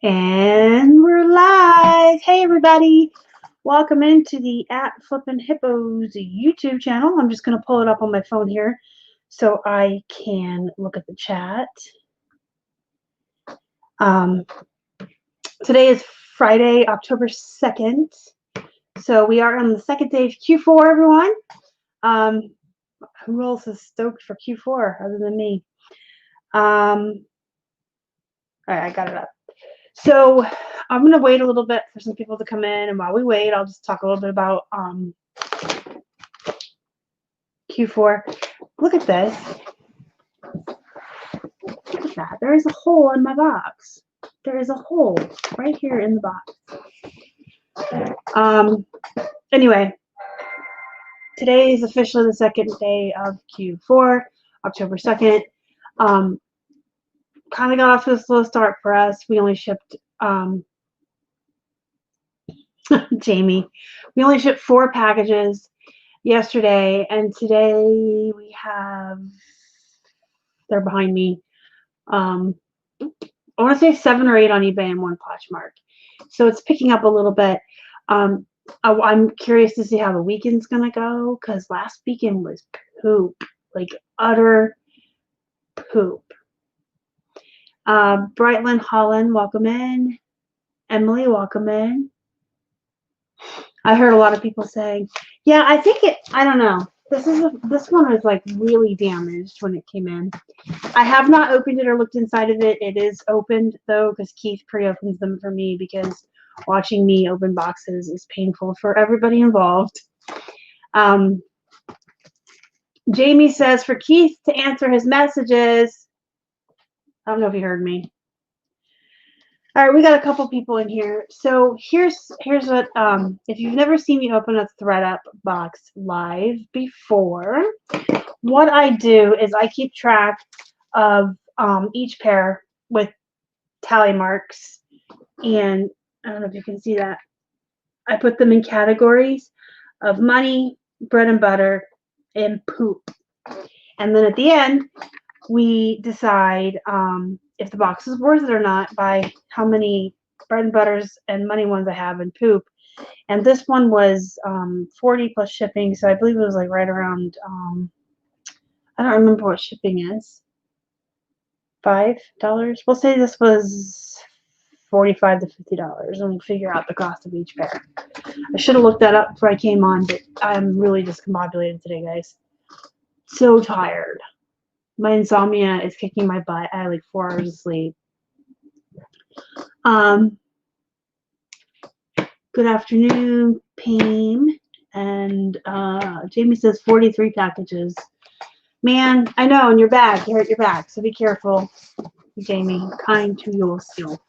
And we're live. Hey everybody, welcome into the Flippin Hippos YouTube channel. I'm just going to pull it up on my phone here so I can look at the chat. Today is Friday, October 2nd. So we are on the second day of Q4, everyone. Who else is stoked for Q4 other than me? All right, I got it up. So I'm going to wait a little bit for some people to come in, and while we wait, I'll just talk a little bit about Q4. Look at this. Look at that. There is a hole in my box. There is a hole right here in the box. Anyway, today is officially the second day of Q4, October 2nd. Kind of got off to a slow start for us. We only shipped Jamie. We only shipped 4 packages yesterday, and today we have, they're behind me, I want to say 7 or 8 on eBay and 1 Poshmark. So it's picking up a little bit. I'm curious to see how the weekend's going to go, because last weekend was poop, like utter poop. Brightland Holland, welcome in. Emily, welcome in. I heard a lot of people saying, yeah, I think I don't know. This one is like really damaged when it came in. I have not opened it or looked inside of it. It is opened though, because Keith pre-opens them for me, because watching me open boxes is painful for everybody involved. Jamie says for Keith to answer his messages. I don't know if you heard me. All right, we got a couple people in here. So here's what, if you've never seen me open a ThredUp box live before, what I do is I keep track of each pair with tally marks, and I don't know if you can see that. I put them in categories of money, bread and butter, and poop. And then at the end, we decide if the box is worth it or not by how many bread and butters and money ones I have and poop. And this one was 40 plus shipping, so I believe it was like right around, I don't remember what shipping is, $5. We'll say this was $45 to $50, and we'll figure out the cost of each pair. I should have looked that up before I came on, but I'm really discombobulated today, guys. So tired. My insomnia is kicking my butt. I had like 4 hours of sleep. Good afternoon, Pam. And Jamie says 43 packages. Man, I know, and your bag. You hurt your back, so be careful, Jamie. Kind to your skill.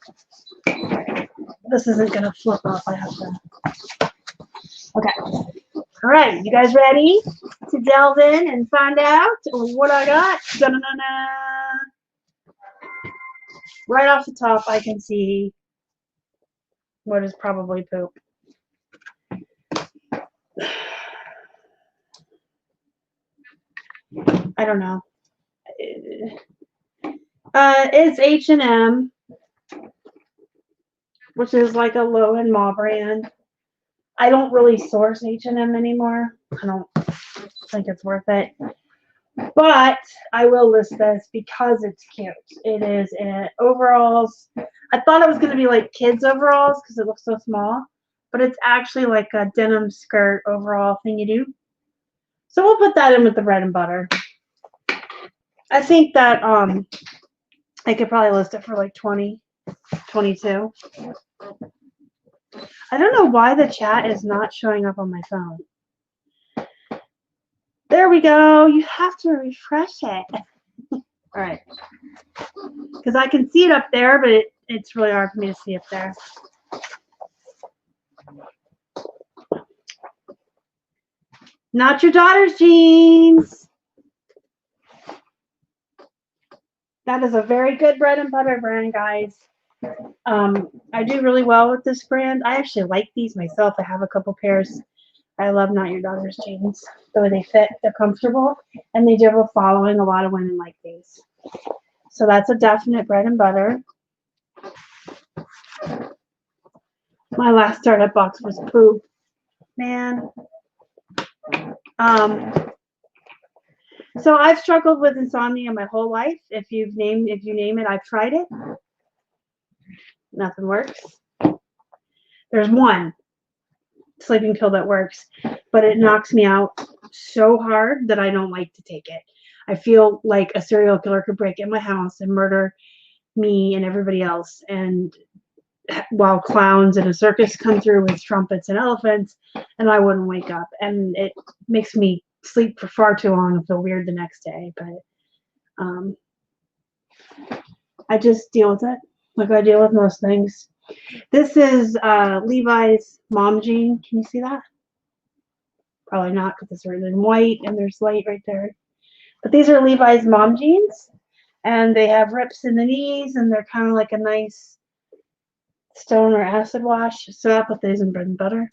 This isn't going to flip up. I have to. Okay. All right, you guys ready to delve in and find out what I got? Da-na-na-na. Right off the top, I can see what is probably poop. I don't know. It's H&M, which is like a low-end mall brand. I don't really source H&M anymore. I don't think it's worth it. But I will list this because it's cute. It is in overalls. I thought it was going to be like kids overalls because it looks so small. But it's actually like a denim skirt overall thing you do. So we'll put that in with the bread and butter. I think that I could probably list it for like 20, 22. I don't know why the chat is not showing up on my phone. There we go. You have to refresh it. All right. Because I can see it up there, but it's really hard for me to see up there. Not your daughter's jeans. That is a very good bread and butter brand, guys. I do really well with this brand. I actually like these myself. I have a couple pairs. I love Not Your Daughter's jeans. The way they fit, they're comfortable, and they do have a following. A lot of women like these. So that's a definite bread and butter. My last startup box was poop, man. So I've struggled with insomnia my whole life. If you name it, I've tried it. Nothing works. There's one sleeping pill that works, but it knocks me out so hard that I don't like to take it. I feel like a serial killer could break in my house and murder me and everybody else, and while clowns in a circus come through with trumpets and elephants, and I wouldn't wake up, and it makes me sleep for far too long and feel weird the next day. But I just deal with it like I deal with most things. This is Levi's mom jean. Can you see that? Probably not, because it's written in white and there's light right there. But these are Levi's mom jeans, and they have rips in the knees, and they're kind of like a nice stone or acid wash. So I put these in bread and butter.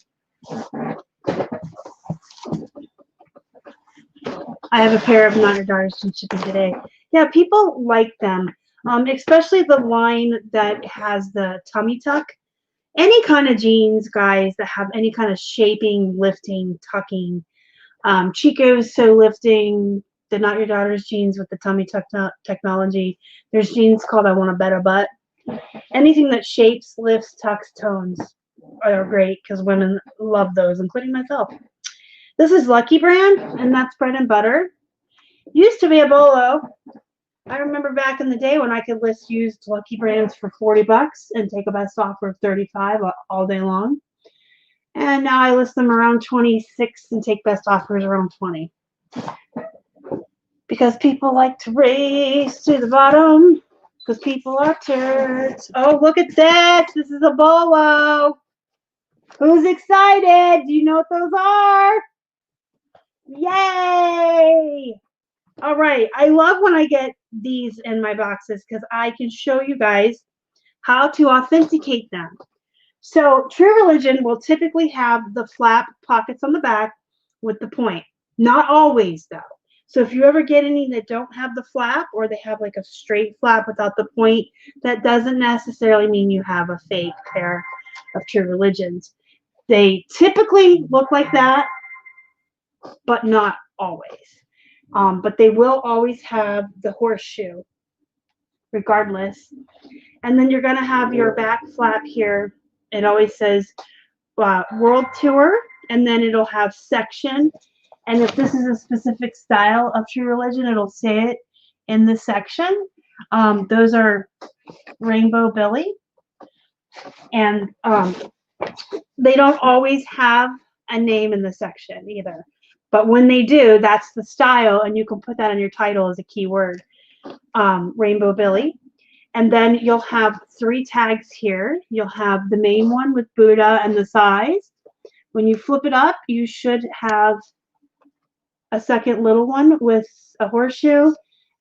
I have a pair of Not Your Daughter's jeans shipping today. Yeah, people like them, especially the line that has the tummy tuck. Any kind of jeans, guys, that have any kind of shaping, lifting, tucking. Chico's so lifting. The Not Your Daughter's jeans with the tummy tuck technology. There's jeans called I Want a Better Butt. Anything that shapes, lifts, tucks, tones are great because women love those, including myself. This is Lucky Brand, and that's bread and butter. Used to be a Bolo. I remember back in the day when I could list used Lucky Brands for $40 and take a best offer of $35 all day long. And now I list them around $26 and take best offers around $20. Because people like to race to the bottom. Because people are turds. Oh, look at this. This is a Bolo. Who's excited? Do you know what those are? Yay! All right. I love when I get these in my boxes because I can show you guys how to authenticate them. So True Religion will typically have the flap pockets on the back with the point. Not always, though. So if you ever get any that don't have the flap, or they have like a straight flap without the point, that doesn't necessarily mean you have a fake pair of True Religions. They typically look like that, but not always. But they will always have the horseshoe, regardless. And then you're going to have your back flap here. It always says World Tour, and then it'll have section. And if this is a specific style of True Religion, it'll say it in the section. Those are Rainbow Billy. And they don't always have a name in the section either. But when they do, that's the style, and you can put that in your title as a keyword, Rainbow Billy. And then you'll have 3 tags here. You'll have the main one with Buddha and the size. When you flip it up, you should have a second little one with a horseshoe.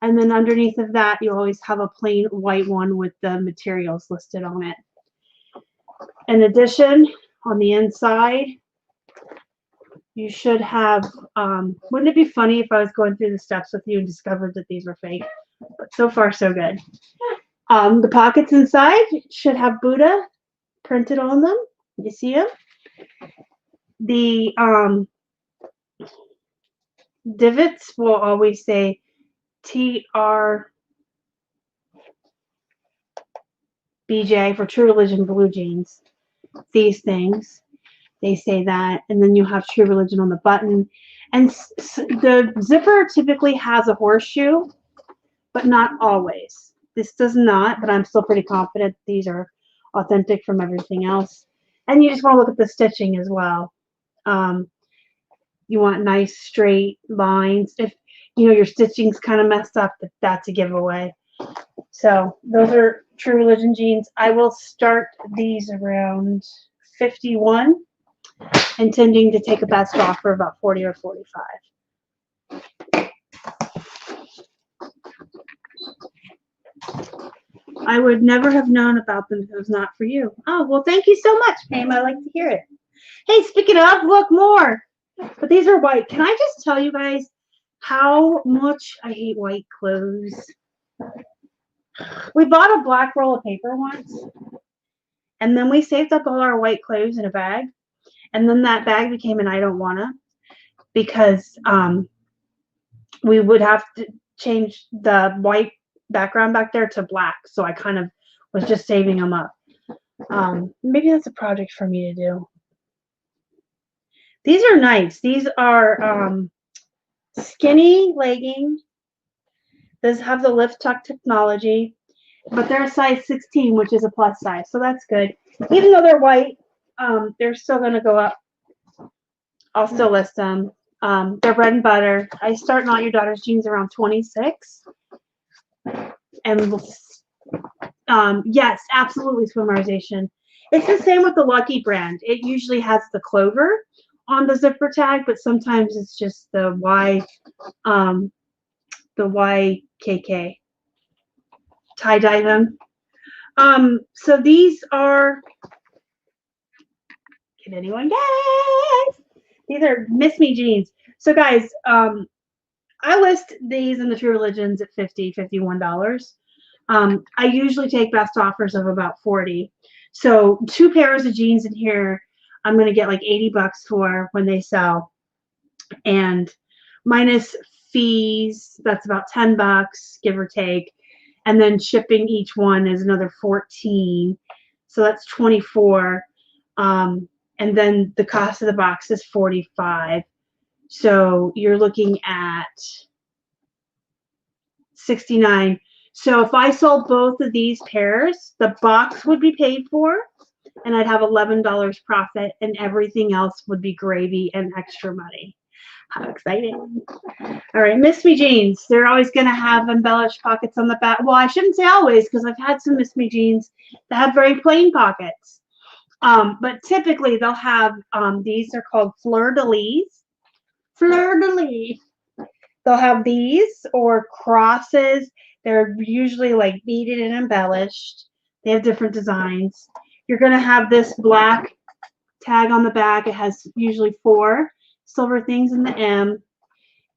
And then underneath of that, you always have a plain white one with the materials listed on it. In addition, on the inside, you should have, wouldn't it be funny if I was going through the steps with you and discovered that these were fake? But so far, so good. The pockets inside should have Buddha printed on them. You see them? The divots will always say TRBJ for True Religion blue jeans. These things, they say that. And then you have True Religion on the button. And the zipper typically has a horseshoe, but not always. This does not, but I'm still pretty confident these are authentic from everything else. And you just want to look at the stitching as well. You want nice straight lines. If you know your stitching's kind of messed up, that's a giveaway. So those are True Religion jeans. I will start these around 51, intending to take a best offer about 40 or 45. I would never have known about them if it was not for you. Oh, well, thank you so much, Pam. I like to hear it. Hey, speaking of, look more. But these are white. Can I just tell you guys how much I hate white clothes? We bought a black roll of paper once, And then we saved up all our white clothes in a bag. And then that bag became an I don't wanna, because we would have to change the white background back there to black. So I kind of was just saving them up. Maybe that's a project for me to do. These are nice. These are skinny leggings. These have the lift tuck technology, but they're a size 16, which is a plus size. So that's good. Even though they're white, they're still going to go up. I'll still list them. They're bread and butter. I start Not Your Daughter's jeans around 26. And yes, absolutely swimmerization. It's the same with the Lucky brand. It usually has the clover on the zipper tag, but sometimes it's just the YKK. Tie-dye them. So these are, can anyone guess? These are Miss Me jeans. So guys, I list these in the True Religions at $50, $51. I usually take best offers of about 40. So 2 pairs of jeans in here, I'm going to get like 80 bucks for when they sell. And minus fees, that's about 10 bucks, give or take. And then shipping each one is another 14. So that's 24. And then the cost of the box is 45. So you're looking at 69. So if I sold both of these pairs, the box would be paid for, and I'd have $11 profit, and everything else would be gravy and extra money. How exciting. All right, Miss Me jeans. They're always going to have embellished pockets on the back. Well, I shouldn't say always, because I've had some Miss Me jeans that have very plain pockets. But typically they'll have, these are called fleur-de-lis. Fleur-de-lis. They'll have these or crosses. They're usually like beaded and embellished. They have different designs. You're going to have this black tag on the back. It has usually 4 silver things in the M.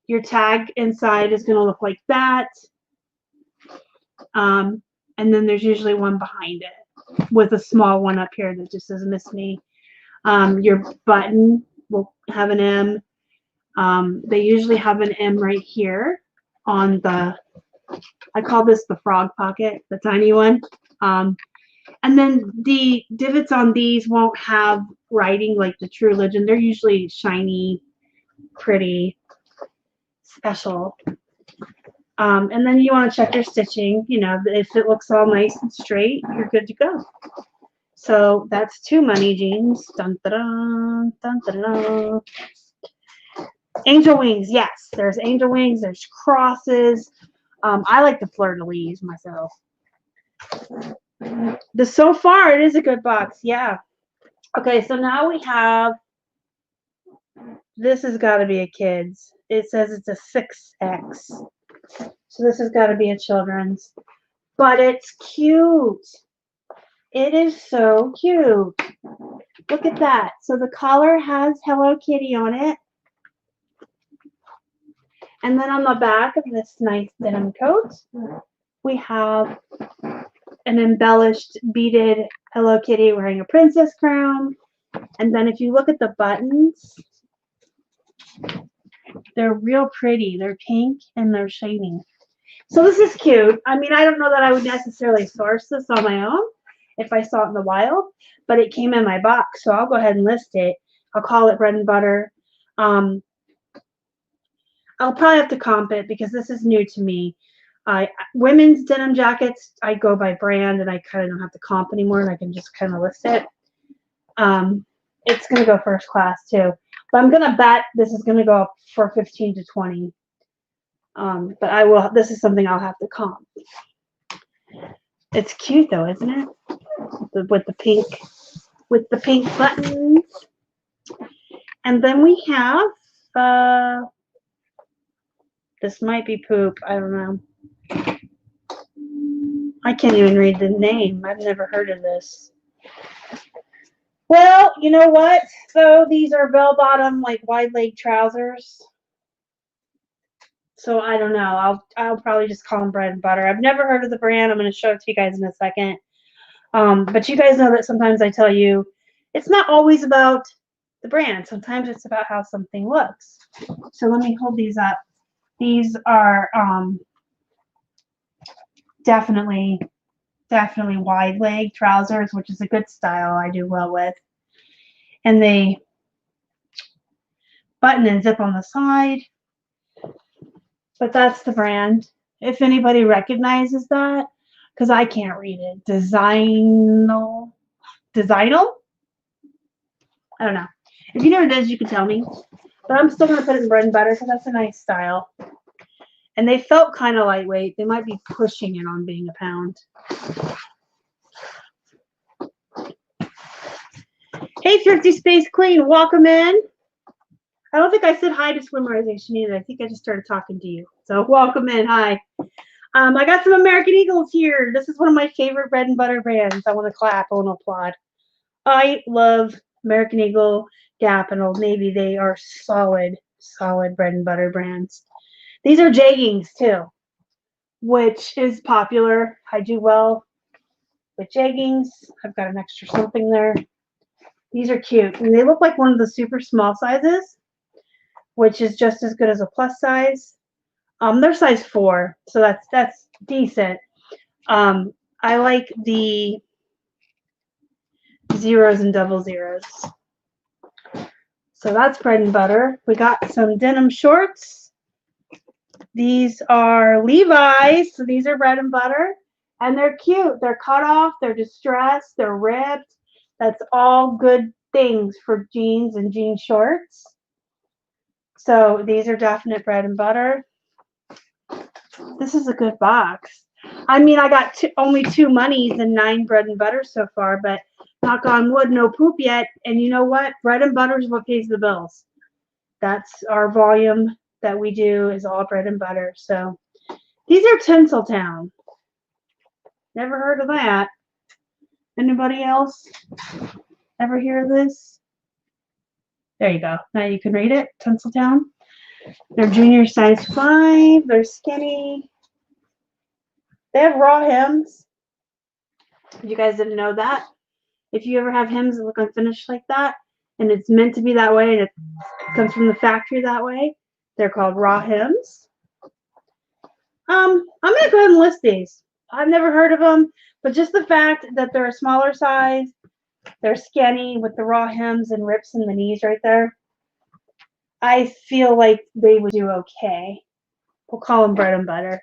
Your tag inside is going to look like that. And then there's usually one behind it with a small one up here that just says Miss Me. Your button will have an M. They usually have an M right here on the, I call this the frog pocket, the tiny one. And then the divots on these won't have writing like the True Religion. They're usually shiny, pretty, special. And then you want to check your stitching. You know, if it looks all nice and straight, you're good to go. So that's 2 money jeans. Dun, dun, dun, dun, dun. Angel wings, yes. There's angel wings. There's crosses. I like the fleur-de-lis myself. So far, it is a good box. Yeah. Okay, so now we have, this has got to be a kid's. It says it's a 6X. So this has got to be a children's. But it's cute. It is so cute. Look at that. So the collar has Hello Kitty on it. And then on the back of this nice denim coat, we have an embellished beaded Hello Kitty wearing a princess crown. And then if you look at the buttons, they're real pretty. They're pink and they're shiny. So this is cute. I mean, I don't know that I would necessarily source this on my own if I saw it in the wild, but it came in my box, so I'll go ahead and list it. I'll call it bread and butter. I'll probably have to comp it because this is new to me. Women's denim jackets, I go by brand and I kind of don't have to comp anymore and I can just kind of list it. It's going to go first class too. But I'm going to bet this is going to go up for 15 to 20. But I will, this is something I'll have to comp. It's cute though, isn't it? With the pink buttons. And then we have, this might be poop. I don't know. I can't even read the name. I've never heard of this. Well, you know what? So these are bell-bottom, like wide leg trousers. So I don't know. I'll probably just call them bread and butter. I've never heard of the brand. I'm going to show it to you guys in a second. But you guys know that sometimes I tell you it's not always about the brand. Sometimes it's about how something looks. So let me hold these up. These are definitely wide leg trousers, which is a good style I do well with. And they button and zip on the side. But that's the brand. If anybody recognizes that, because I can't read it. Designal? I don't know. If you know what it is, you can tell me. But I'm still going to put it in bread and butter because that's a nice style. And they felt kind of lightweight. They might be pushing it on being a pound. Hey, Thrifty Space Queen, welcome in. I don't think I said hi to Swimmerization either. I think I just started talking to you. So welcome in. Hi. I got some American Eagles here. This is one of my favorite bread and butter brands. I want to clap. I want to applaud. I love American Eagle, Gap, and Old Navy. They are solid bread and butter brands. These are jeggings too, which is popular. I do well with jeggings. I've got an extra something there. These are cute, and they look like one of the super small sizes, which is just as good as a plus size. They're size 4, so that's decent. I like the zeros and double zeros. So that's bread and butter. We got some denim shorts. These are Levi's, so these are bread and butter, and they're cute. They're cut off, they're distressed, they're ripped. That's all good things for jeans and jean shorts. So these are definite bread and butter. This is a good box. I mean, I got only 2 monies and 9 bread and butter so far, but knock on wood, no poop yet. And you know what? Bread and butter is what pays the bills. That's our volume that we do is all bread and butter. So these are Tinseltown. Never heard of that. Anybody else ever hear of this? There you go. Now you can read it. Tinseltown. They're junior size 5. They're skinny. They have raw hems. You guys didn't know that? If you ever have hems that look unfinished like that, and it's meant to be that way, and it comes from the factory that way, they're called raw hems. I'm going to go ahead and list these. I've never heard of them, but just the fact that they're a smaller size, they're skinny with the raw hems and rips in the knees right there, I feel like they would do okay. We'll call them bread and butter.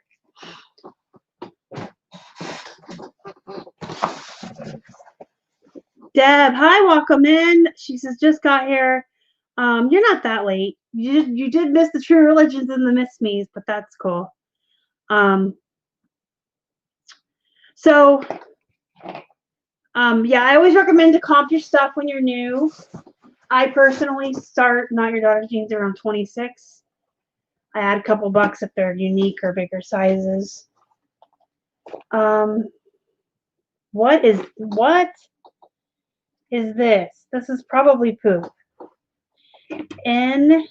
Deb, hi, welcome in. She says, just got here. You're not that late. You did miss the True Religions and the Miss Me's, but that's cool. Yeah, I always recommend to comp your stuff when you're new. I personally start Not Your Daughter's Jeans around 26. I add a couple bucks if they're unique or bigger sizes. What is this? This is probably poop. NSL?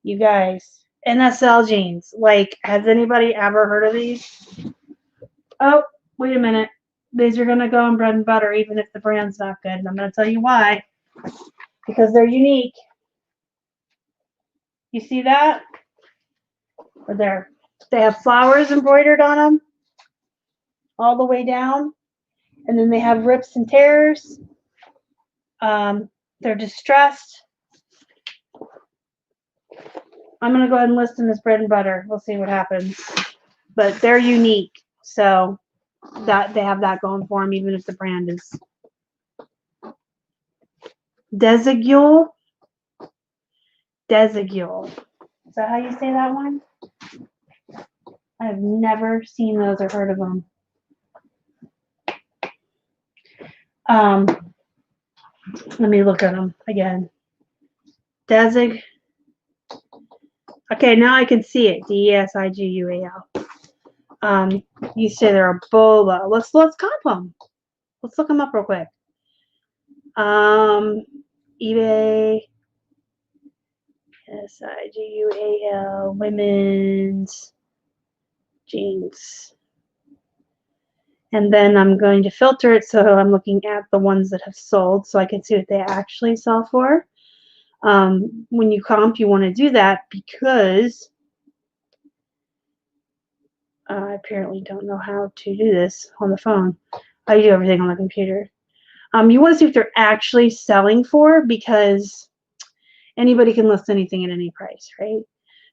You guys, NSL jeans. Like, has anybody ever heard of these? Oh, wait a minute. These are going to go in bread and butter even if the brand's not good. And I'm going to tell you why. Because they're unique. You see that? Or there. They have flowers embroidered on them all the way down. And then they have rips and tears. They're distressed. I'm going to go ahead and list them as bread and butter. We'll see what happens. But they're unique. So that they have that going for them even if the brand is Desigual. Is that how you say that one? I have never seen those or heard of them. Let me look at them again. Okay, now I can see it. Desigual. You say they're a Bolo. Let's comp them. Let's look them up real quick. eBay. Sigual women's jeans. And then I'm going to filter it so I'm looking at the ones that have sold so I can see what they actually sell for. When you comp, you want to do that because I apparently don't know how to do this on the phone. I do everything on the computer. You want to see what they're actually selling for because anybody can list anything at any price, right?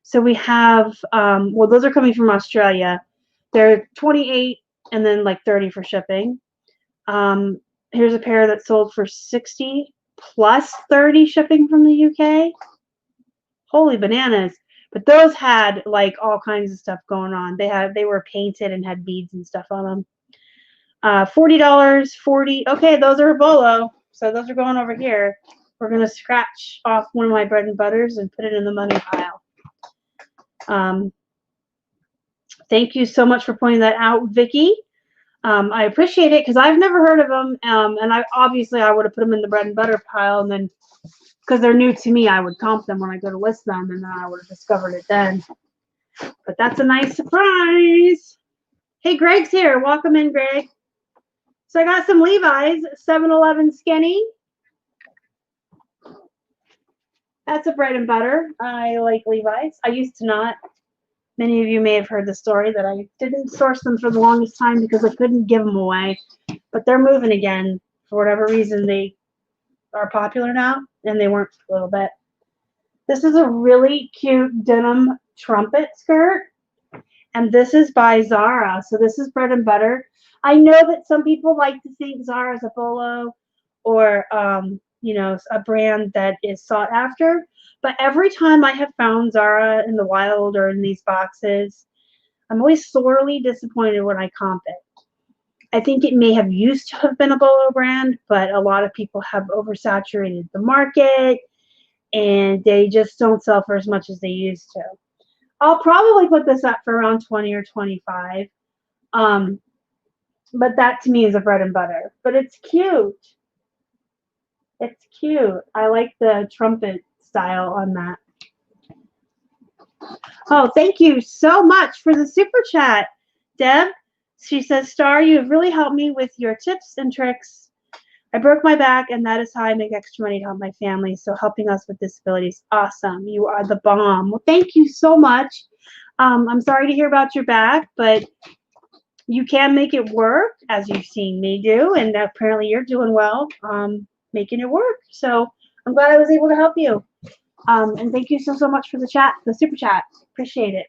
So we have, well, those are coming from Australia. They're 28 and then like 30 for shipping. Here's a pair that sold for 60 plus 30 shipping from the UK. Holy bananas. But those had like all kinds of stuff going on. They were painted and had beads and stuff on them. $40, 40. Okay, those are Bolo. So those are going over here. We're going to scratch off one of my bread and butters and put it in the money pile. Thank you so much for pointing that out, Vicky. I appreciate it because I've never heard of them. And I would have put them in the bread and butter pile. And then because they're new to me, I would comp them when I go to list them. And then I would have discovered it then. But that's a nice surprise. Hey, Greg's here. Welcome in, Greg. So I got some Levi's 711 skinny. That's a bread and butter. I like Levi's. I used to not. Many of you may have heard the story that I didn't source them for the longest time because I couldn't give them away. But they're moving again. For whatever reason, they are popular now, and they weren't for a little bit. This is a really cute denim trumpet skirt, and this is by Zara. So this is bread and butter. I know that some people like to think Zara is a Bolo or, you know, a brand that is sought after. But every time I have found Zara in the wild or in these boxes, I'm always sorely disappointed when I comp it. I think it may have used to have been a Bolo brand, but a lot of people have oversaturated the market and they just don't sell for as much as they used to. I'll probably put this up for around 20 or 25. But that to me is a bread and butter. But it's cute. It's cute. I like the trumpet style on that. Oh, thank you so much for the super chat, Deb. She says, Star, you have really helped me with your tips and tricks. I broke my back, and that is how I make extra money to help my family. So helping us with disabilities, awesome. You are the bomb. Well, thank you so much. I'm sorry to hear about your back, but you can make it work, as you've seen me do, and apparently you're doing well making it work. So I'm glad I was able to help you. And thank you so much for the chat, the super chat. Appreciate it.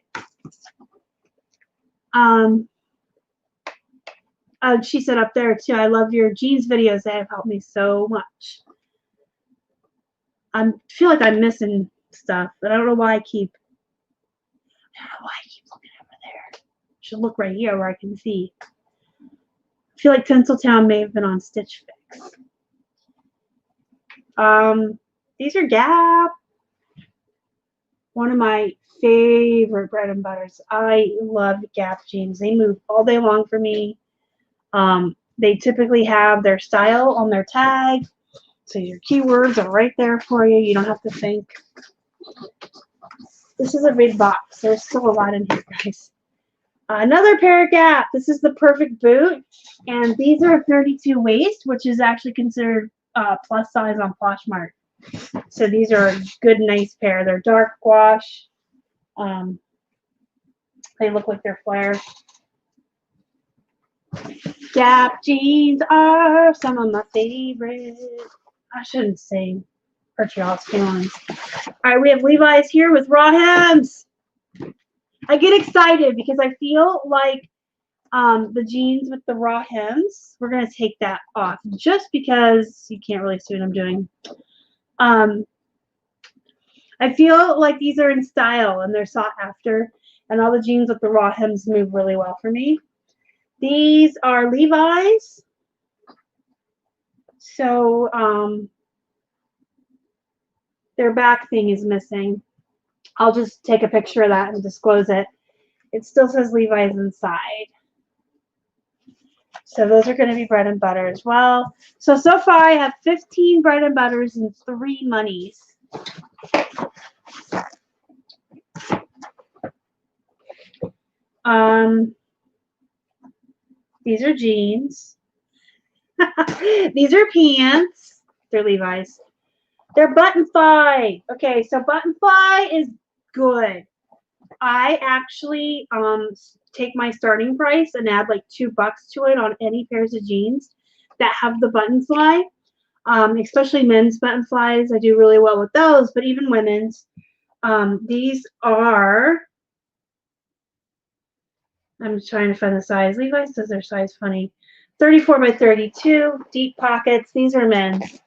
She said up there too, I love your jeans videos. They have helped me so much. I feel like I'm missing stuff, but I don't know why I keep looking over there. Should look right here where I can see. I feel like Tinseltown may have been on Stitch Fix. These are Gap. One of my favorite bread and butters. I love Gap jeans. They move all day long for me. They typically have their style on their tag. So your keywords are right there for you. You don't have to think. This is a big box. There's still a lot in here, guys. Another pair of Gap. This is the perfect boot. And these are 32 waist, which is actually considered plus size on Poshmark. So these are a good, nice pair. They're dark wash. They look like they're flared. Gap jeans are some of my favorites. I shouldn't say hurt y'all's feelings. All right, we have Levi's here with raw hems. I get excited because I feel like the jeans with the raw hems, we're going to take that off just because you can't really see what I'm doing. I feel like these are in style and they're sought after, and all the jeans with the raw hems move really well for me. These are Levi's. So their back thing is missing. I'll just take a picture of that and disclose it. It still says Levi's inside. So those are going to be bread and butter as well. So far I have 15 bread and butters and 3 monies. These are jeans. These are pants. They're Levi's. They're button fly. Okay, so button fly is good. I actually take my starting price and add like $2 to it on any pairs of jeans that have the button fly. Especially men's button flies. I do really well with those, but even women's. These are, I'm trying to find the size. Levi's does their size funny. 34 by 32, deep pockets. These are men's.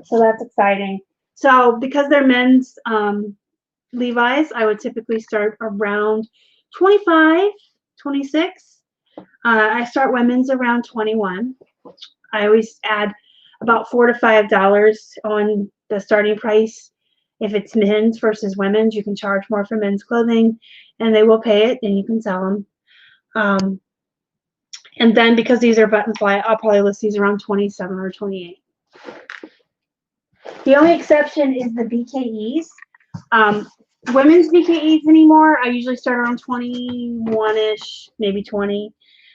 So that's exciting. So because they're men's Levi's, I would typically start around 25, 26. I start women's around 21. I always add about $4 to $5 on the starting price. If it's men's versus women's, you can charge more for men's clothing, and they will pay it, and you can sell them. And then because these are button fly, I'll probably list these around 27 or 28. The only exception is the BKEs. Women's BKEs anymore, I usually start around 21-ish, maybe 20.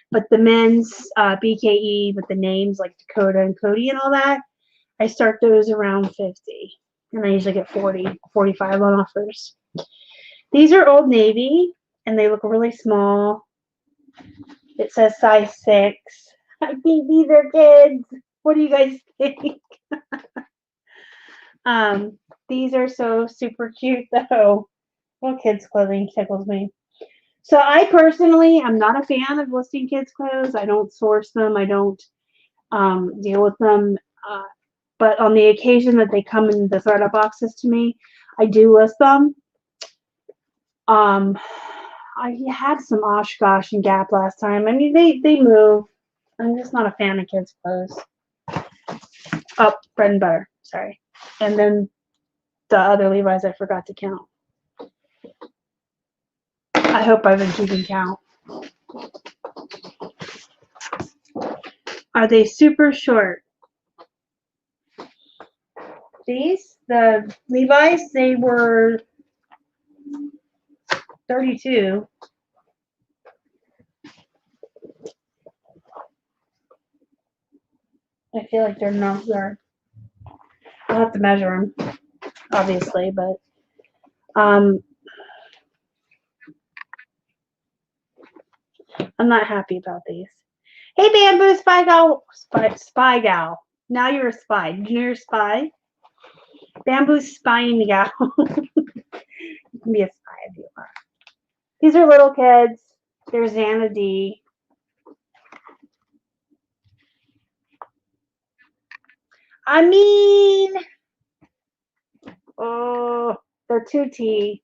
But the men's BKE with the names like Dakota and Cody and all that, I start those around 50. And I usually get 40, 45 on offers. These are Old Navy, and they look really small. It says size 6. I think these are kids. What do you guys think? These are so super cute, though. Well, kids' clothing tickles me. So I personally am not a fan of listing kids' clothes. I don't source them. I don't deal with them. But on the occasion that they come in the ThredUp boxes to me, I do list them. I had some Oshkosh and Gap last time. I mean, they move. I'm just not a fan of kids' clothes. Oh, bread and butter. Sorry. And then the other Levi's I forgot to count. I hope I've been keeping count. Are they super short? These, the Levi's, they were 32. I feel like they're not there. I'll have to measure them, obviously, but I'm not happy about these. Hey, Bamboo Spy Gal, Spy Gal. Now you're a spy. Did you know you're a spy? Bamboo's spying gal. You can be a spy if you want. These are little kids. They're Xana D. I mean, oh, they're 2T.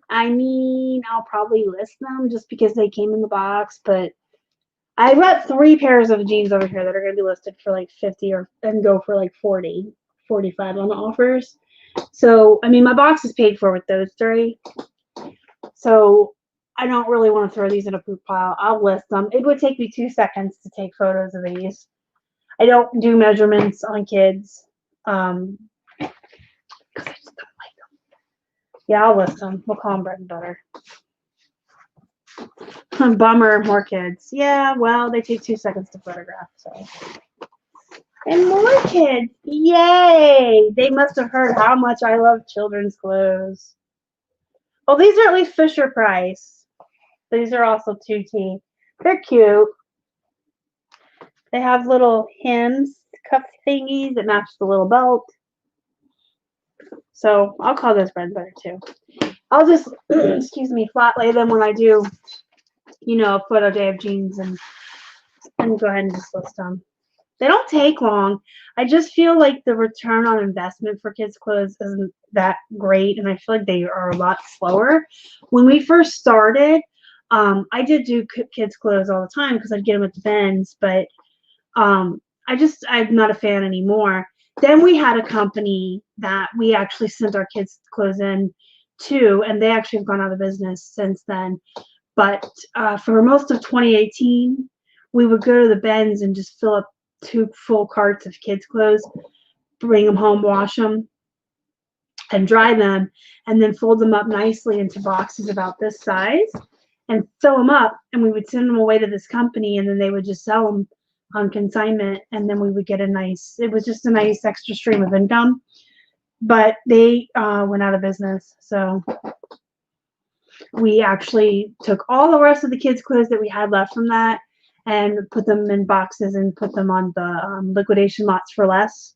I mean, I'll probably list them just because they came in the box, but I've got 3 pairs of jeans over here that are going to be listed for like 50 and go for like 40, 45 on the offers. So, I mean, my box is paid for with those 3. So, I don't really want to throw these in a poop pile. I'll list them. It would take me 2 seconds to take photos of these. I don't do measurements on kids. Because I just don't like them. Yeah, I'll list them. We'll call them bread and butter. Bummer, more kids. Yeah, well, they take 2 seconds to photograph, so. And more kids. Yay! They must have heard how much I love children's clothes. Oh, these are at least Fisher Price. These are also 2T. They're cute. They have little hems, cuff thingies that match the little belt. So I'll call those bread and butter too. I'll just, excuse me, flat lay them when I do, you know, a photo day of jeans and go ahead and just list them. They don't take long. I just feel like the return on investment for kids' clothes isn't that great, and I feel like they are a lot slower. When we first started, I did do kids' clothes all the time because I'd get them at the bins, but I'm not a fan anymore. Then we had a company that we actually sent our kids' clothes in to, and they actually have gone out of business since then. But for most of 2018, we would go to the bins and just fill up 2 full carts of kids' clothes, bring them home, wash them, and dry them, and then fold them up nicely into boxes about this size. and sew them up, and we would send them away to this company, and then they would just sell them on consignment, and then we would get a nice, it was just a nice extra stream of income. But they went out of business, so we actually took all the rest of the kids' clothes that we had left from that and put them in boxes and put them on the liquidation lots for less,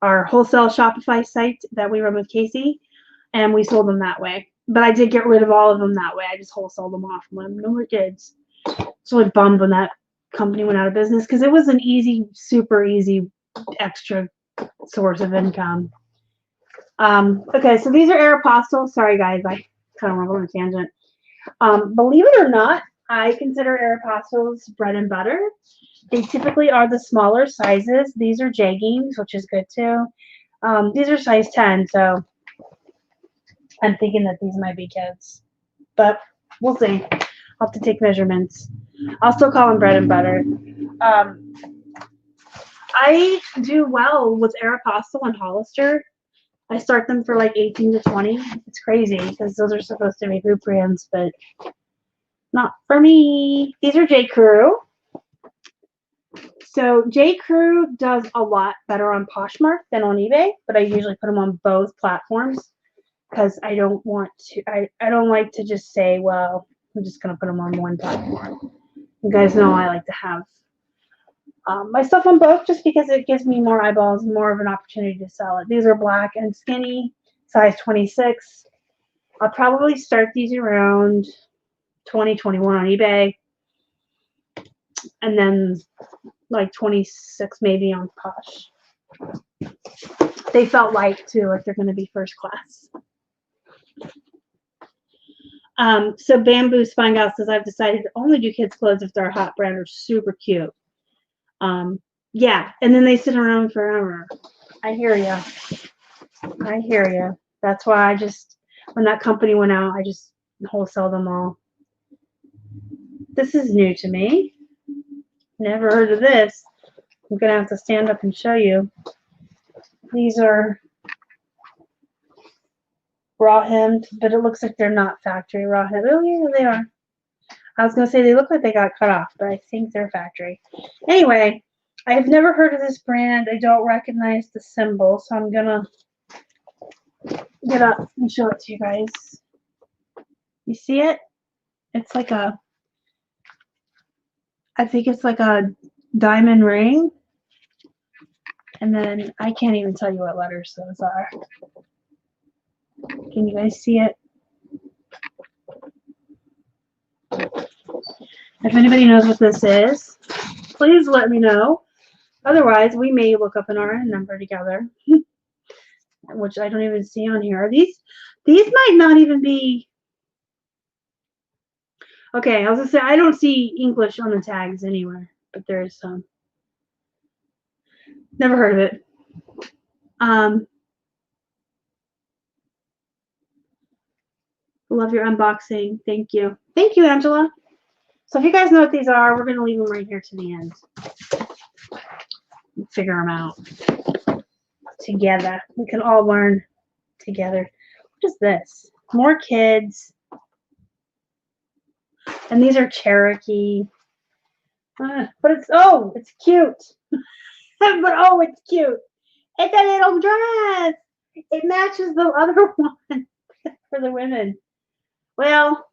our wholesale Shopify site that we run with Casey, and we sold them that way. But I did get rid of all of them that way. I just wholesaled them off and let them no more kids. So I bummed when that company went out of business because it was an easy, super easy extra source of income. Okay, so these are Aeropostale. Sorry guys, I kind of went on a tangent. Believe it or not, I consider Aeropostales bread and butter. They typically are the smaller sizes. These are jeggings, which is good too. These are size 10, so I'm thinking that these might be kids, but we'll see. I'll have to take measurements. I'll still call them bread and butter. I do well with Aeropostale and Hollister. I start them for like 18 to 20. It's crazy because those are supposed to be group brands, but not for me. These are J. Crew. So J. Crew does a lot better on Poshmark than on eBay, but I usually put them on both platforms because I don't want to. I don't like to just say, well, I'm just gonna put them on one platform. You guys know I like to have my stuff on both just because it gives me more eyeballs, more of an opportunity to sell it. These are black and skinny, size 26. I'll probably start these around 20, 21 on eBay, and then like 26 maybe on Posh. They felt light too, like they're going to be first class. So Bamboo Spine Gal says, I've decided to only do kids' clothes if they're a hot brand or super cute. Yeah, and then they sit around forever. I hear you. I hear you. That's why I just, when that company went out, I just wholesale them all. This is new to me. Never heard of this. I'm going to have to stand up and show you. These are raw hemmed, but it looks like they're not factory raw hemmed. Oh, yeah, they are. I was going to say they look like they got cut off, but I think they're factory. Anyway, I have never heard of this brand. I don't recognize the symbol, so I'm going to get up and show it to you guys. You see it? It's like a, I think it's like a diamond ring. And then I can't even tell you what letters those are. Can you guys see it? If anybody knows what this is, please let me know. Otherwise, we may look up an RN number together, which I don't even see on here. These might not even be. Okay, I was gonna say I don't see English on the tags anywhere, but there's some. Never heard of it. Love your unboxing. Thank you. Thank you, Angela. So if you guys know what these are, we're going to leave them right here to the end. Figure them out together. We can all learn together. What is this? More kids. And these are Cherokee. But it's, oh, it's cute. But oh, it's cute. It's a little dress. It matches the other one for the women. Well,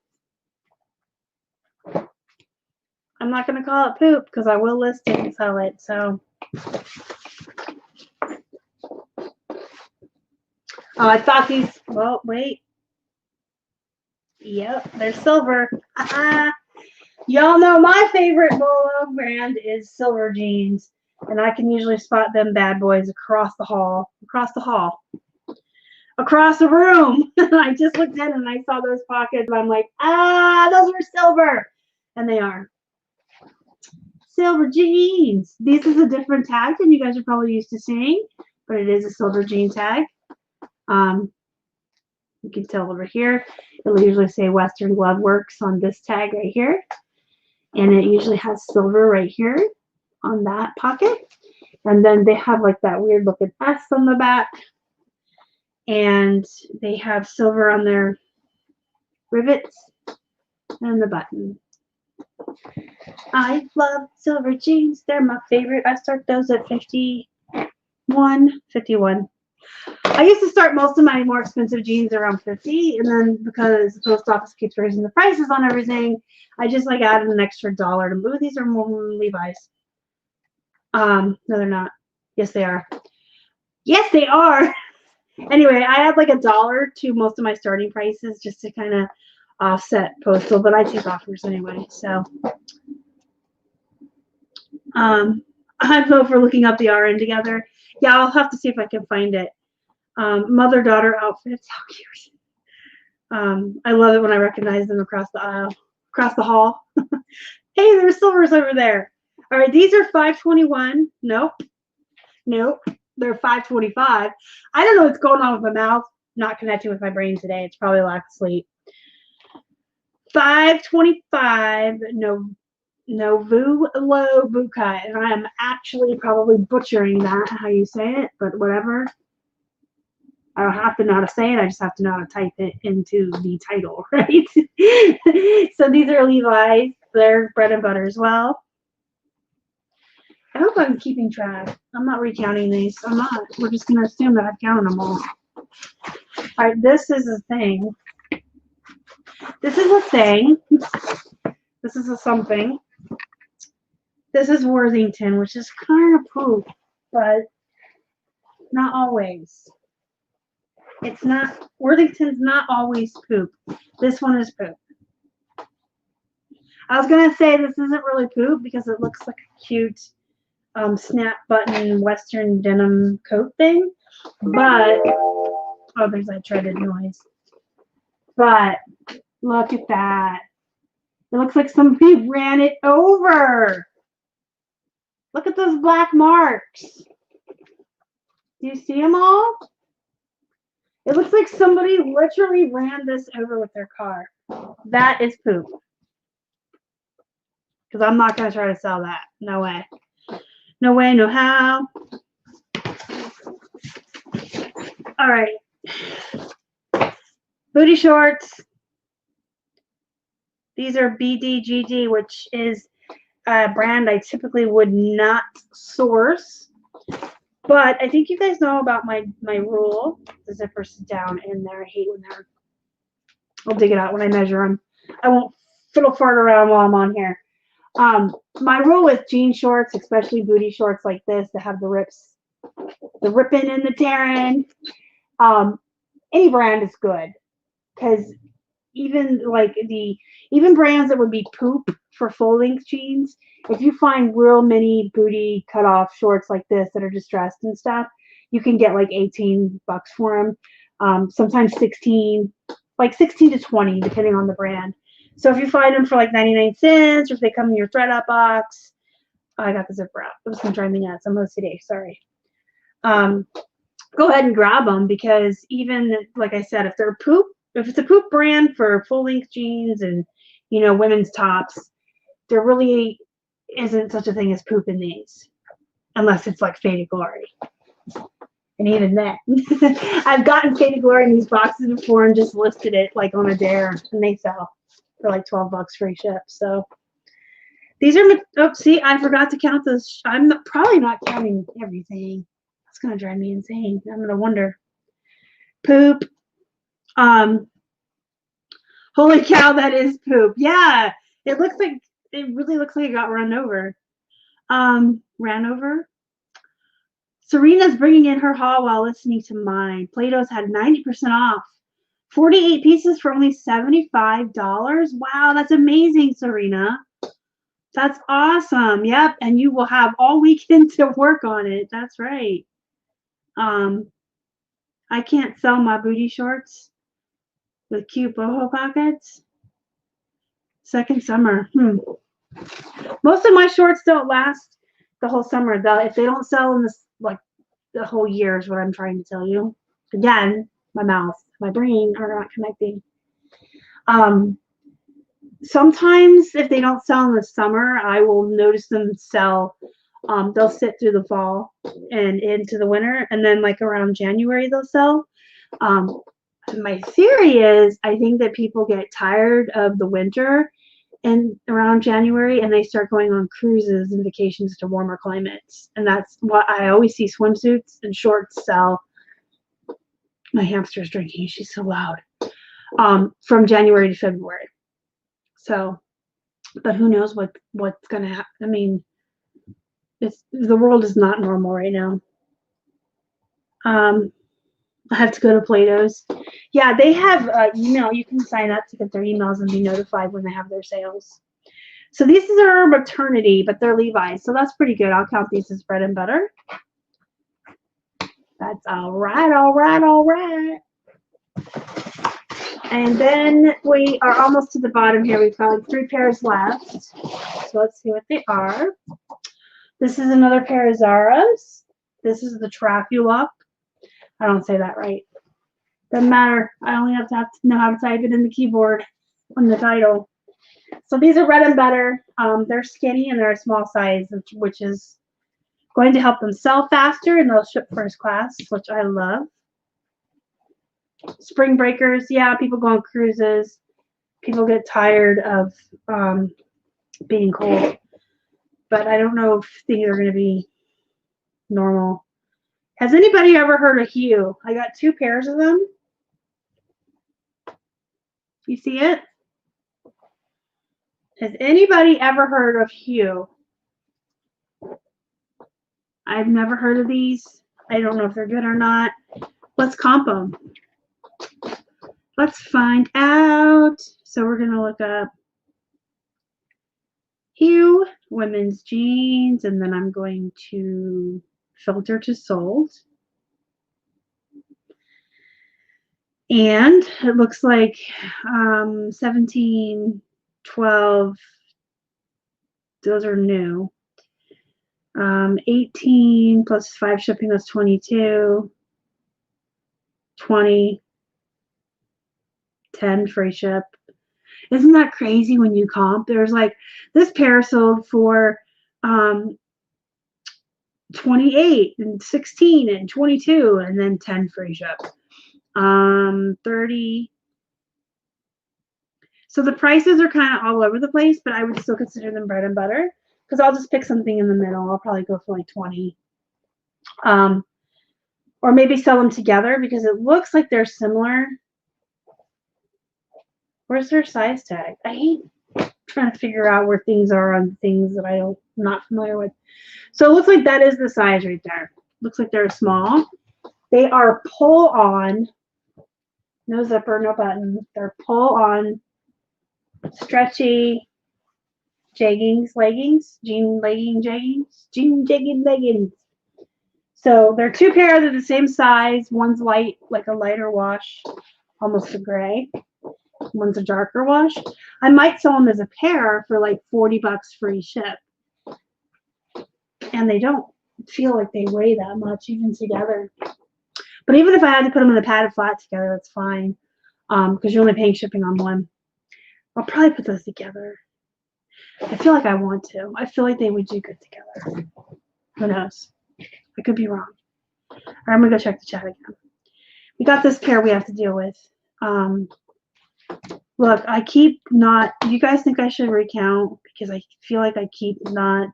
I'm not going to call it poop because I will list it and sell it. So, oh, I thought these, well, wait. Yep, they're silver. Y'all know my favorite Bolo brand is Silver Jeans. And I can usually spot them bad boys across the hall. Across the room. I just looked in and I saw those pockets. I'm like, those are silver. And they are. Silver Jeans. This is a different tag than you guys are probably used to seeing. But it is a Silver Jean tag. You can tell over here. It'll usually say Western Glove Works on this tag right here. And it usually has silver right here on that pocket. And then they have like that weird looking S on the back. And they have silver on their rivets And the button. I love silver jeans. They're my favorite. I start those at 51. I used to start most of my more expensive jeans around 50, and then because the post office keeps raising the prices on everything, I just like added an extra dollar to move. These are more Levi's. No, they're not. Yes, they are. Yes, they are. Anyway, I add like $1 to most of my starting prices just to kind of offset postal, but I take offers anyway. So, I vote for looking up the RN together. Yeah, I'll have to see if I can find it. Mother-daughter outfits. How cute. I love it when I recognize them across the aisle, across the hall. Hey, there's silvers over there. All right, these are $5.21. Nope. They're $5.25. I don't know what's going on with my mouth. Not connecting with my brain today. It's probably lack of sleep. $5.25. Novolo boot cut, and I am actually probably butchering that, how you say it, but whatever. I don't have to know how to say it. I just have to know how to type it into the title, right? So these are Levi's. They're bread and butter as well. I hope I'm keeping track. I'm not recounting these. I'm not. We're just going to assume that I've counted them all. All right, this is a thing. This is a thing. This is a something. This is Worthington, which is kind of poop, but not always. It's not, Worthington's not always poop. This one is poop. I was going to say this isn't really poop because it looks like a cute snap button Western denim coat thing, but, oh, there's that treaded noise. But look at that. It looks like somebody ran it over. Look at those black marks. Do you see them all? It looks like somebody literally ran this over with their car. That is poop. Because I'm not going to try to sell that. No way. No way, no how. All right. Booty shorts. These are BDGG, which is a brand I typically would not source. But I think you guys know about my rule. The zipper's down in there. I hate when they're... I'll dig it out when I measure them. I won't fiddle fart around while I'm on here. My rule with jean shorts, especially booty shorts like this that have the rips, the ripping and the tearing, any brand is good. Because even like even brands that would be poop for full length jeans, if you find real mini booty cut off shorts like this that are distressed and stuff, you can get like $18 for them. Sometimes 16, like 16 to 20 depending on the brand. So if you find them for like 99 cents, or if they come in your ThredUp box, I got the zipper out. It was gonna drive me nuts. I'm OCD. Sorry. Go ahead and grab them, because even like I said, if they're poop, if it's a poop brand for full length jeans and women's tops, there really isn't such a thing as poop in these, unless it's like Faded Glory. And even then, I've gotten Faded Glory in these boxes before and just listed it like on a dare, and they sell for like $12 free ship. So these are, oh, see, I forgot to count those. I'm probably not counting everything. That's gonna drive me insane. I'm gonna wonder. Poop. Holy cow, that is poop. Yeah, it looks like, it really looks like it got run over. Ran over. Serena's bringing in her haul while listening to mine. Plato's had 90% off. 48 pieces for only $75. Wow, that's amazing, Serena. That's awesome. Yep, and you will have all weekend to work on it. That's right. I can't sell my booty shorts with cute boho pockets. Second summer. Most of my shorts don't last the whole summer. If they don't sell in this, like, the whole year is what I'm trying to tell you. Again, my mouth, my brain are not connecting. Sometimes if they don't sell in the summer, I will notice them sell. They'll sit through the fall and into the winter, and then like around January they'll sell. my theory is I think that people get tired of the winter and around January and they start going on cruises and vacations to warmer climates. And that's what I always see swimsuits and shorts sell. My hamster's drinking. She's so loud. From January to February. So, but who knows what's going to happen. I mean, the world is not normal right now. I have to go to Plato's. Yeah, they have email. You can sign up to get their emails and be notified when they have their sales. So these are maternity, but they're Levi's. So that's pretty good. I'll count these as bread and butter. That's all right, all right, all right. And then we are almost to the bottom here. We've got like 3 pairs left. So let's see what they are. This is another pair of Zara's. This is the Trafula. I don't say that right. Doesn't matter. I only have to know how to type it in the keyboard on the title. So these are bread and butter. They're skinny and they're a small size, which is going to help them sell faster, and they'll ship first class, which I love. Spring breakers. Yeah, people go on cruises. People get tired of being cold. But I don't know if things are going to be normal. Has anybody ever heard of Hue? I got 2 pairs of them. You see it? Has anybody ever heard of Hue? I've never heard of these. I don't know if they're good or not. Let's comp them. Let's find out. So we're going to look up Hue, women's jeans, and then I'm going to filter to sold. And it looks like 17, 12, those are new. 18 plus 5 shipping, that's 22. 20, 10 free ship. Isn't that crazy when you comp? There's like this pair sold for 28 and 16 and 22 and then 10 free ship. 30. So the prices are kind of all over the place, but I would still consider them bread and butter because I'll just pick something in the middle. I'll probably go for like 20. Or maybe sell them together because it looks like they're similar. Where's their size tag? I hate trying to figure out where things are on things that I'm not familiar with. So it looks like that is the size right there. Looks like they're small. They are pull on, no zipper, no button. They're pull on, stretchy jeggings, leggings, jean jegging leggings. So they're 2 pairs. They're the same size. One's light, like a lighter wash, almost a gray. One's a darker wash. I might sell them as a pair for like $40 free ship. And they don't feel like they weigh that much even together. But even if I had to put them in a padded flat together, that's fine. Because you're only paying shipping on one. I'll probably put those together. I feel like I want to. I feel like they would do good together. Who knows? I could be wrong. All right, I'm going to go check the chat again. We got this pair we have to deal with. Look, I keep not, you guys think I should recount because I feel like I keep not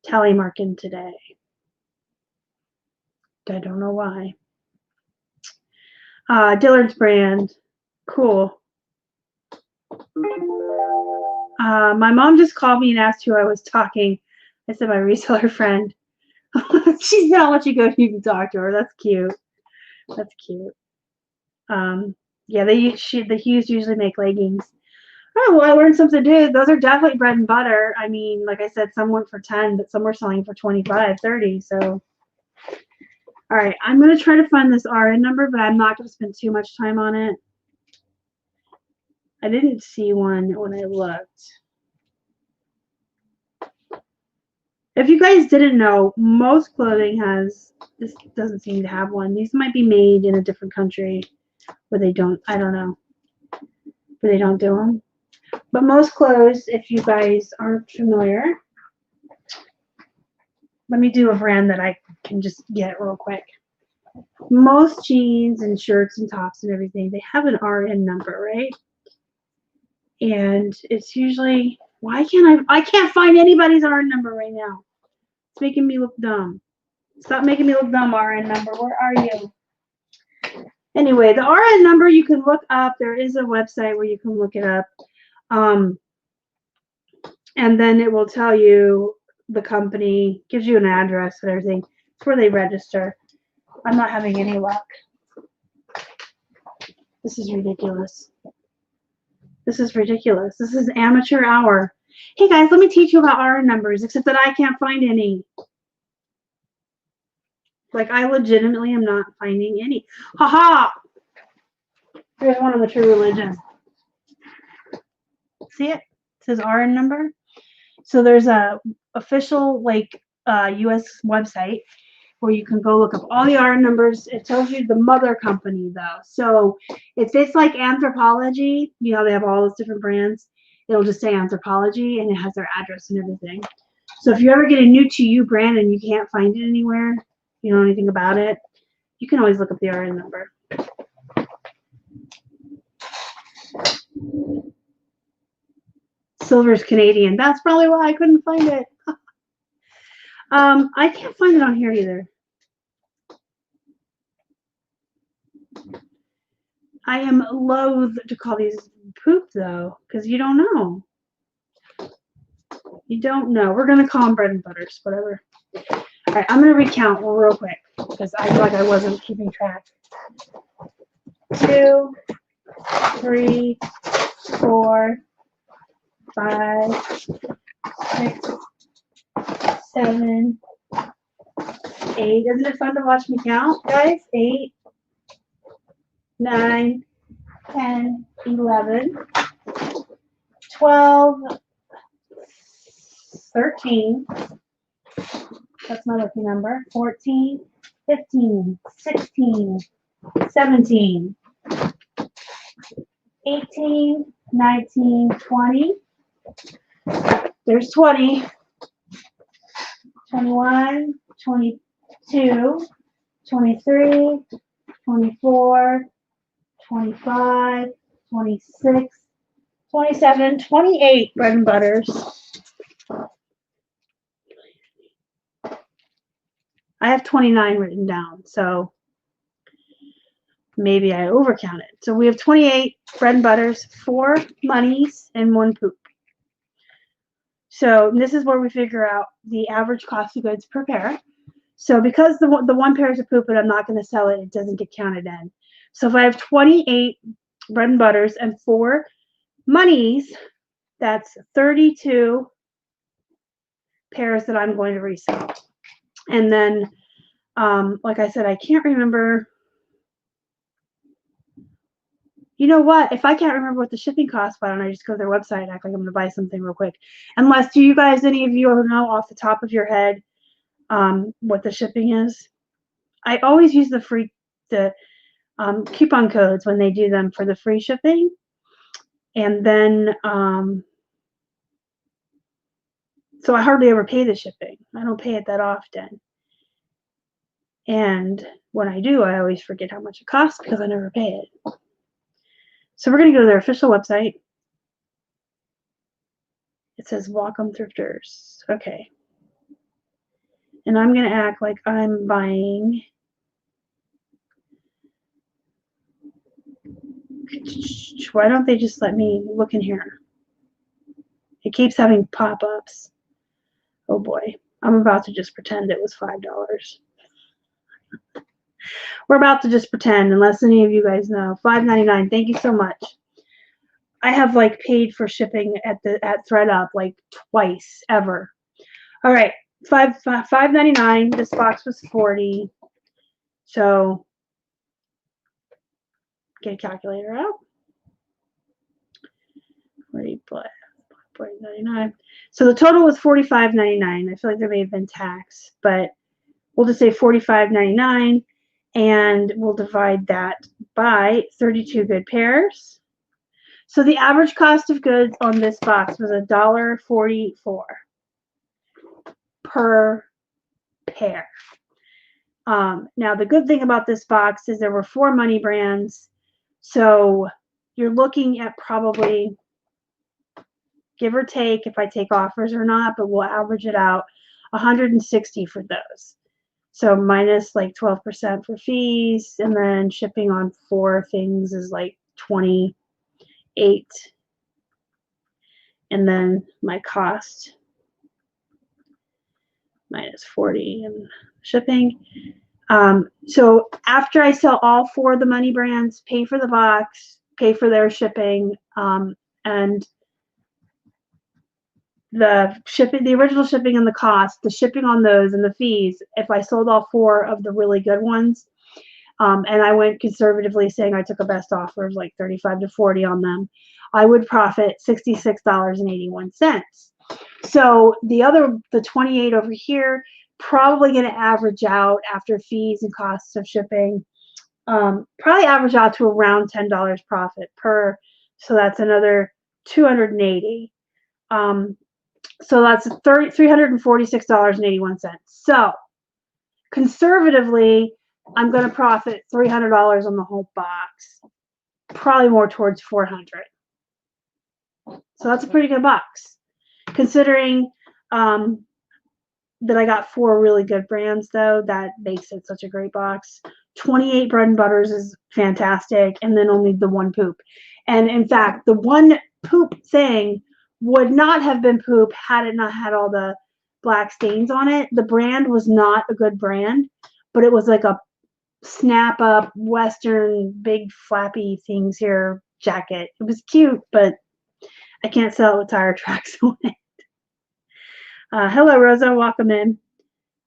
telemarking today. I don't know why. Dillard's brand. Cool. My mom just called me and asked who I was talking. I said my reseller friend. She said I'll let you go if you can talk to her. That's cute. That's cute. Yeah, the Hues usually make leggings. Oh, well, I learned something new. Those are definitely bread and butter. I mean, like I said, some went for 10, but some were selling for 25, 30. So, all right, I'm going to try to find this RN number, but I'm not going to spend too much time on it. I didn't see one when I looked. If you guys didn't know, most clothing has, this doesn't seem to have one. These might be made in a different country where they don't, I don't know, where they don't do them. But most clothes, if you guys aren't familiar, let me do a brand that I can just get real quick. most jeans and shirts and tops and everything, they have an RN number, right? And it's usually, why can't I can't find anybody's RN number right now. It's making me look dumb. Stop making me look dumb, RN number. Where are you? Anyway, the RN number you can look up. There is a website where you can look it up. And then it will tell you the company, gives you an address and everything. It's where they register. I'm not having any luck. This is ridiculous. This is ridiculous. This is amateur hour. Hey guys, let me teach you about RN numbers, except that I can't find any. Like, I legitimately am not finding any. Haha! Here's one of the true religion. See it? It says RN number. So there's a official, like, US website where you can go look up all the RN numbers. It tells you the mother company, though. So if it's like Anthropologie, you know, they have all those different brands. It'll just say Anthropologie, and it has their address and everything. So if you ever get a new to you brand and you can't find it anywhere, you know anything about it, you can always look up the RN number. Silver's Canadian. That's probably why I couldn't find it. I can't find it on here either. I am loath to call these poop, though, because you don't know. You don't know. We're going to call them bread and butters, whatever. All right, I'm going to recount real quick because I feel like I wasn't keeping track. 2, 3, 4, 5, 6, 7, 8. Isn't it fun to watch me count, guys? 8, 9, 10, 11, 12, 13. That's my lucky number. 14, 15, 16, 17, 18, 19, 20. There's 20. 21, 22, 23, 24, 25, 26, 27, 28 bread and butters. I have 29 written down, so maybe I overcounted. So we have 28 bread and butters, 4 monies, and 1 poop. So this is where we figure out the average cost of goods per pair. So because the one pair is a poop and I'm not going to sell it, it doesn't get counted in. So if I have 28 bread and butters and 4 monies, that's 32 pairs that I'm going to resell. And then, like I said, I can't remember. You know what? If I can't remember what the shipping costs, why don't I just go to their website and act like I'm going to buy something real quick? Unless, do you guys, any of you know off the top of your head what the shipping is? I always use the coupon codes when they do them for the free shipping. And then, so I hardly ever pay the shipping. I don't pay it that often. And when I do, I always forget how much it costs because I never pay it. So we're going to go to their official website. It says Welcome Thrifters. Okay. And I'm going to act like I'm buying. Why don't they just let me look in here? It keeps having pop-ups. Oh boy. I'm about to just pretend it was $5. We're about to just pretend, unless any of you guys know. $5.99. Thank you so much. I have like paid for shipping at ThredUp like twice ever. All right, $5.99. This box was $40. So get a calculator out. 40 plus 40.99. So the total was $45.99. I feel like there may have been tax, but we'll just say $45.99, and we'll divide that by 32 good pairs. So the average cost of goods on this box was $1.44 per pair. Now, the good thing about this box is there were 4 money brands. So you're looking at probably, give or take, if I take offers or not, but we'll average it out, 160 for those. So minus like 12% for fees, and then shipping on 4 things is like 28. And then my cost minus 40 and shipping. So after I sell all 4 of the money brands, pay for the box, pay for their shipping, and the shipping, the original shipping and the cost, the shipping on those and the fees, if I sold all 4 of the really good ones, and I went conservatively saying I took a best offer of like 35 to 40 on them, I would profit $66.81. So the 28 over here, probably going to average out after fees and costs of shipping, probably average out to around $10 profit per. So that's another 280. So that's $346.81. So conservatively, I'm going to profit $300 on the whole box, probably more towards $400. So that's a pretty good box, considering that I got 4 really good brands, though. That makes it such a great box. 28 bread and butters is fantastic, and then only the 1 poop. And in fact, the 1 poop thing would not have been poop had it not had all the black stains on it. The brand was not a good brand, but it was like a snap up Western big flappy things here jacket. It was cute, but I can't sell it with tire tracks on it. Hello, Rosa. Welcome in.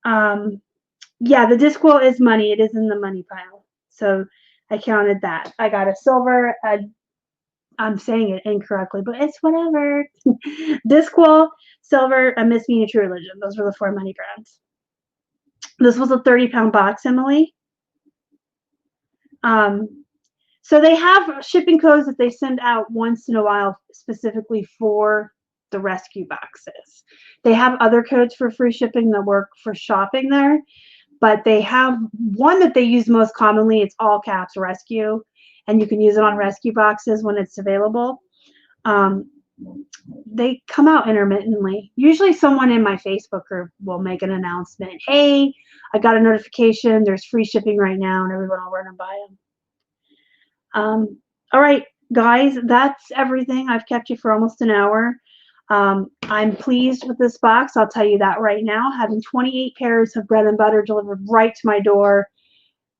Yeah, the Discworld is money. It is in the money pile. So I counted that. I got a silver. I'm saying it incorrectly, but it's whatever. Discworld, silver, a Miss Miniature Religion. Those were the 4 money brands. This was a 30-pound box, Emily. So they have shipping codes that they send out once in a while specifically for the rescue boxes. They have other codes for free shipping that work for shopping there, but they have one that they use most commonly. It's all caps rescue, and you can use it on rescue boxes when it's available. They come out intermittently. Usually someone in my Facebook group will make an announcement. Hey, I got a notification. There's free shipping right now, and everyone will run and buy them. All right, guys, that's everything. I've kept you for almost an hour. I'm pleased with this box. I'll tell you that right now. Having 28 pairs of bread and butter delivered right to my door.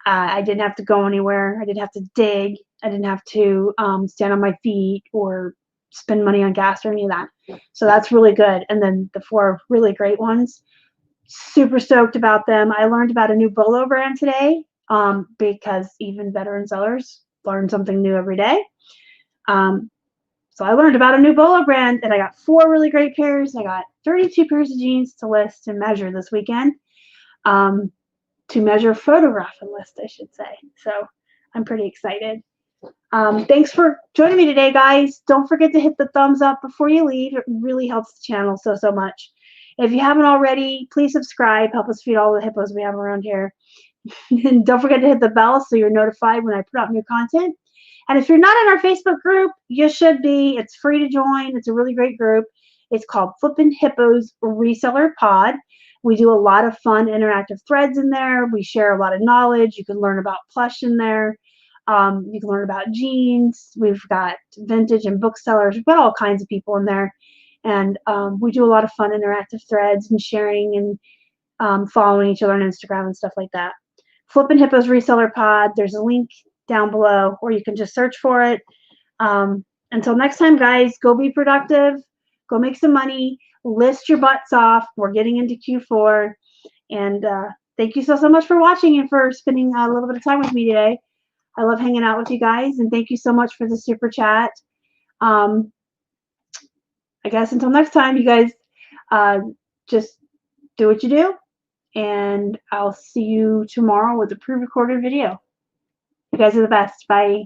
I didn't have to go anywhere. I didn't have to dig. I didn't have to stand on my feet or spend money on gas or any of that. So that's really good. And then the 4 really great ones. Super stoked about them. I learned about a new Bolo brand today because even veteran sellers learn something new every day. So I learned about a new Bolo brand, and I got 4 really great pairs. I got 32 pairs of jeans to list and measure this weekend. To measure, photograph, and list, I should say. So I'm pretty excited. Thanks for joining me today, guys. Don't forget to hit the thumbs up before you leave. It really helps the channel so much. If you haven't already, please subscribe. Help us feed all the hippos we have around here. And don't forget to hit the bell so you're notified when I put out new content. And if you're not in our Facebook group, you should be. It's free to join. It's a really great group. It's called Flippin Hippos Reseller Pod. We do a lot of fun interactive threads in there. We share a lot of knowledge. You can learn about Plush in there. You can learn about jeans. We've got vintage and booksellers. We've got all kinds of people in there. And we do a lot of fun interactive threads and sharing and following each other on Instagram and stuff like that. Flippin Hippos Reseller Pod. There's a link down below, or you can just search for it. Until next time, guys, go be productive. Go make some money. List your butts off. We're getting into Q4. And thank you so much for watching and for spending a little bit of time with me today. I love hanging out with you guys, and thank you so much for the super chat. I guess until next time, you guys just do what you do, and I'll see you tomorrow with a pre-recorded video. You guys are the best. Bye.